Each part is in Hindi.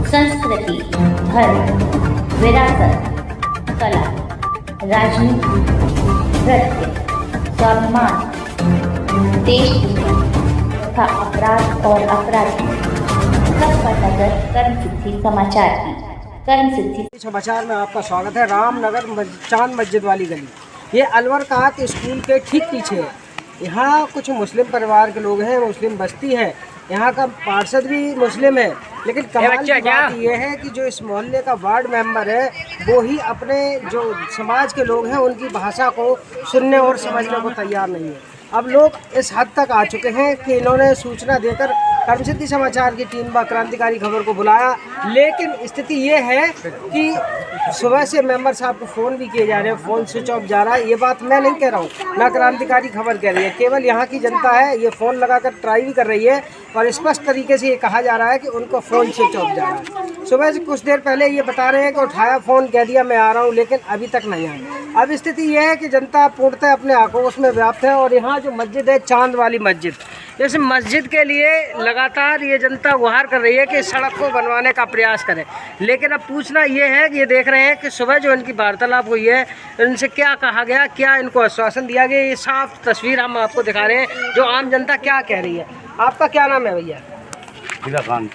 संस्कृति, धर्म, विरासत, कला, राजनीति, नृत्य, स्वाभिमान, देश तथा अपराध और अपराधी, सब पर नजर कर्म सिद्धि समाचार की। कर्म सिद्धि समाचार में आपका स्वागत है। रामनगर चांद मस्जिद वाली गली, ये अलवर कात स्कूल के ठीक पीछे है। यहाँ कुछ मुस्लिम परिवार के लोग हैं, मुस्लिम बस्ती है, यहाँ का पार्षद भी मुस्लिम है। लेकिन कमाल की बात यह है कि जो इस मोहल्ले का वार्ड मेंबर है वो ही अपने जो समाज के लोग हैं उनकी भाषा को सुनने और समझने को तैयार नहीं है। अब लोग इस हद तक आ चुके हैं कि इन्होंने सूचना देकर कर्म सिद्धि समाचार की टीम व क्रांतिकारी खबर को बुलाया, लेकिन स्थिति ये है कि सुबह से मेंबर साहब को फ़ोन भी किए जा रहे हैं, फ़ोन स्विच ऑफ जा रहा है। ये बात मैं नहीं कह रहा हूँ, ना क्रांतिकारी खबर कह रही है, केवल यहाँ की जनता है ये फ़ोन लगाकर ट्राई भी कर रही है और स्पष्ट तरीके से ये कहा जा रहा है कि उनको फ़ोन स्विच ऑफ जा रहा है। सुबह से कुछ देर पहले ये बता रहे हैं कि उठाया फ़ोन, कह दिया मैं आ रहा हूँ, लेकिन अभी तक नहीं आए। अब स्थिति ये है कि जनता पूर्णतः अपने आक्रोश में व्याप्त है। और यहाँ जो मस्जिद है चांद वाली मस्जिद, जैसे मस्जिद के लिए लगातार ये जनता गुहार कर रही है कि सड़क को बनवाने का प्रयास करें। लेकिन अब पूछना ये है कि ये देख रहे हैं कि सुबह जो इनकी वार्तालाप हुई है, इनसे क्या कहा गया, क्या इनको आश्वासन दिया गया, ये साफ तस्वीर हम आपको दिखा रहे हैं जो आम जनता क्या कह रही है। आपका क्या नाम है भैया? हीरा खान।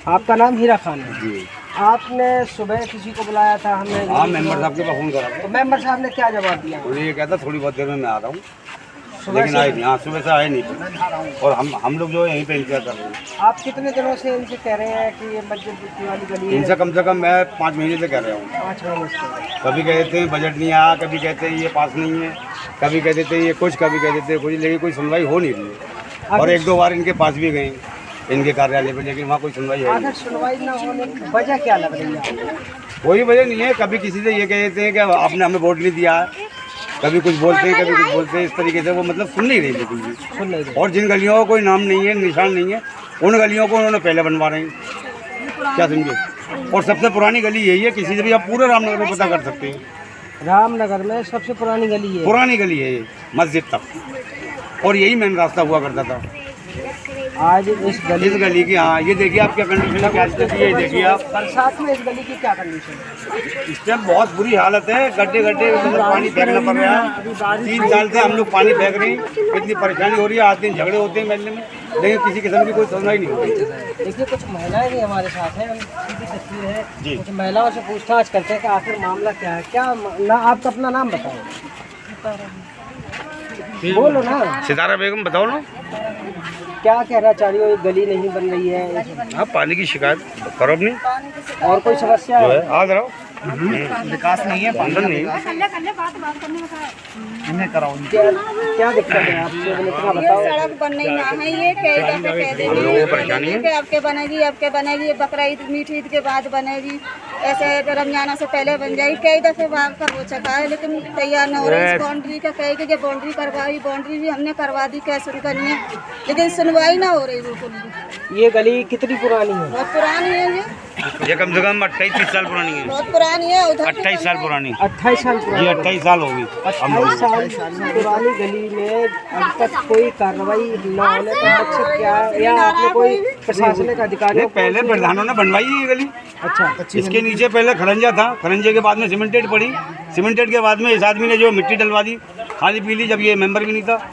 आपका नाम हीरा खान है जी। आपने सुबह किसी को बुलाया था? हमने हाँ, मेंबर साहब के पास फोन करा। तो मेंबर साहब ने क्या जवाब दिया? मुझे ये कहता थोड़ी बहुत देर में मैं आ रहा हूँ, लेकिन आए नहीं। हाँ, सुबह से आए नहीं। और हम लोग जो है यहीं पे इंतजार कर रहे हैं। आप कितने दिनों से इनसे कह रहे हैं कि ये मस्जिद वाली गली है? इनसे कम से कम मैं 5 महीने से कह रहा हूँ। 5 महीने से। कभी कहते हैं बजट नहीं आया, कभी कहते हैं ये पास नहीं है, कभी कह देते हैं ये कुछ, कभी कह देते हैं कुछ, लेकिन कोई सुनवाई हो नहीं रही है। और 1-2 बार इनके पास भी गए, इनके कार्यालय पर, लेकिन वहाँ कोई सुनवाई है नहीं। सुनवाई ना होने की वजह क्या लग रही है? कोई वजह नहीं है। कभी किसी से ये कह देते हैं कि आपने हमें वोट नहीं दिया है, कभी कुछ बोलते हैं, कभी कुछ बोलते हैं। इस तरीके से वो मतलब सुन नहीं रही बिल्कुल भी। सुन नहीं रही। और जिन गलियों का कोई नाम नहीं है, निशान नहीं है, उन गलियों को उन्होंने पहले बनवा रहे हैं। क्या समझे? और सबसे पुरानी गली यही है, किसी से भी आप पूरे रामनगर में पता कर सकते हैं। रामनगर में सबसे पुरानी गली है? पुरानी गली है ये, मस्जिद तक, और यही मेन रास्ता हुआ करता था। आज इस गली की, हाँ, ये देखिए आप क्या कंडीशन है, क्या स्थिति है, ये देखिए आप। बरसात में इस गली की क्या कंडीशन है? इस टाइम बहुत बुरी हालत है, गड्ढे मतलब पानी फेंकना पड़ रहा है। 3 साल से हम लोग पानी फेंक रहे हैं, इतनी परेशानी हो रही है। आज दिन झगड़े होते हैं महल्ले में, लेकिन किसी किस्म की कोई सुनवाई नहीं होती। देखिए कुछ महिलाएं भी हमारे साथ हैं, उनकी तस्वीर है जी। कुछ महिलाओं से पूछताछ करते हैं कि आखिर मामला क्या है। क्या ना, आपका अपना नाम बताओ। बोलो ना। सितारा बेगम, बताओ ना क्या कहना चाह रही हो? एक गली नहीं बन रही है? हाँ, पानी की शिकायत करो अपनी। और कोई समस्या है? आ जाओ। विकास नहीं है, बंधन नहीं क्या दिक्कत है आपसे? इतना बताओ। सड़क बन नहीं ना है, ये कई दफे कह देंगे कि आपके बनेगी, आपके बनेगी, बकरा ईद मीठी ईद के बाद बनेगी, ऐसे रमजाना से पहले बन जाएगी। कई दफे भाग कर हो चुका है, लेकिन तैयार न हो रही। इस बाउंड्री का कहेगी कि बाउंड्री करवाई, बाउंड्री भी हमने करवा दी, कैसे करनी है, लेकिन सुनवाई ना हो रही बिल्कुल भी। ये गली कितनी पुरानी है? बहुत पुरानी है ये कम से कम 28-30 साल पुरानी है। बहुत पुरानी है। उधर 28 साल पुरानी। 28 साल पुरानी? जी, 28 साल होगी। 28 साल पुरानी गली में अब तक कोई कार्रवाई न होने का मकसद क्या है? या आपने कोई प्रशासनिक अधिकारी? पहले प्रधानों ने बनवाई है ये गली। अच्छा। इसके नीचे पहले खरंजा था, खरंजे के बाद में सीमेंटेड पड़ी, सीमेंटेड के बाद में इस आदमी ने जो मिट्टी डलवा दी, खाली पी ली, जब ये मेंबर भी नहीं था।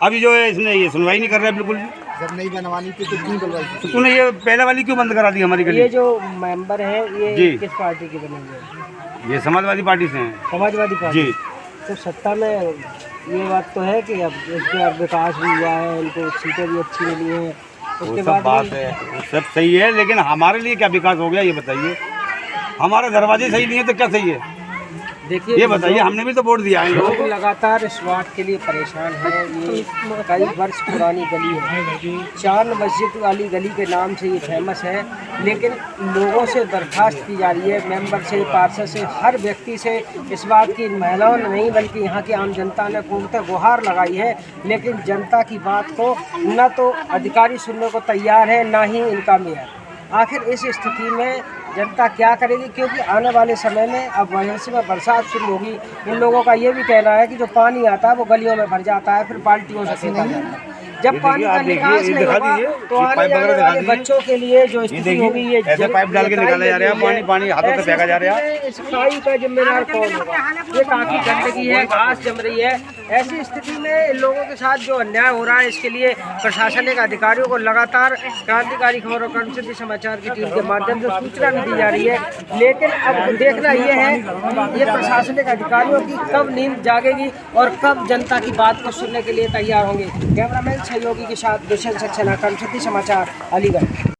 अभी जो है इसने ये सुनवाई नहीं कर रहा है बिल्कुल भी। जब नहीं बनवानी थी तो क्यों बनवाई थी? तो तूने ये पहले वाली क्यों बंद करा दी हमारी गली? ये जो मेंबर है ये जी। किस पार्टी के बने हुए हैं? ये समाजवादी पार्टी से हैं। समाजवादी पार्टी? जी। तो सत्ता में ये बात तो है कि अब इसका विकास भी हुआ है, इनको सीटें भी अच्छी मिली हैं, वो उसके सब बाद बात है, वो सब सही है, लेकिन हमारे लिए क्या विकास हो गया ये बताइए? हमारे दरवाजे सही नहीं है तो क्या सही है? देखिए ये बताइए, हमने भी तो वोट दिया है। लोग लगातार इस बात के लिए परेशान हैं। ये कई वर्ष पुरानी गली है, चांद मस्जिद वाली गली के नाम से ये फेमस है, लेकिन लोगों से दरख्वास्त की जा रही है, मेंबर से, पार्षद से, हर व्यक्ति से इस बात की, महिलाओं ने नहीं बल्कि यहाँ की आम जनता ने पूर्णतः गुहार लगाई है, लेकिन जनता की बात को न तो अधिकारी सुनने को तैयार है, ना ही इनका मेयर। आखिर इस स्थिति में जनता क्या करेगी? क्योंकि आने वाले समय में अब वहीं में बरसात शुरू होगी। इन लोगों का ये भी कहना है कि जो पानी आता है वो गलियों में भर जाता है, फिर बाल्टियों से फेंका जाता है। जब ये पानी देखिए, का आप देखिए, निकास ये नहीं दिखा होगा दीजिए, तो ये आने पाइप जाने वगैरह दिखा वाले दीजिए। बच्चों के लिए जो ये स्थिति देखिए, होगी ये ऐसे पाइप डाल के निकाला जा रहा है, पानी हाथों से फेंका जा रहा है। इस खाई का जिम्मेदार कौन होगा? ये काफी गंदगी है, घास जम रही है। ऐसी स्थिति में इन लोगों के साथ जो अन्याय हो रहा है इसके लिए प्रशासनिक अधिकारियों को लगातार क्रांतिकारी खबर और कर्मसिद्धि समाचार की टीम के माध्यम से सूचना भी दी जा रही है। लेकिन अब देखना ये है ये प्रशासनिक अधिकारियों की कब नींद जागेगी और कब जनता की बात को सुनने के लिए तैयार होंगे। कैमरामैन सहयोगी के साथ दुष्यंत सक्सेना, कर्मसिद्धि समाचार, अलीगढ़।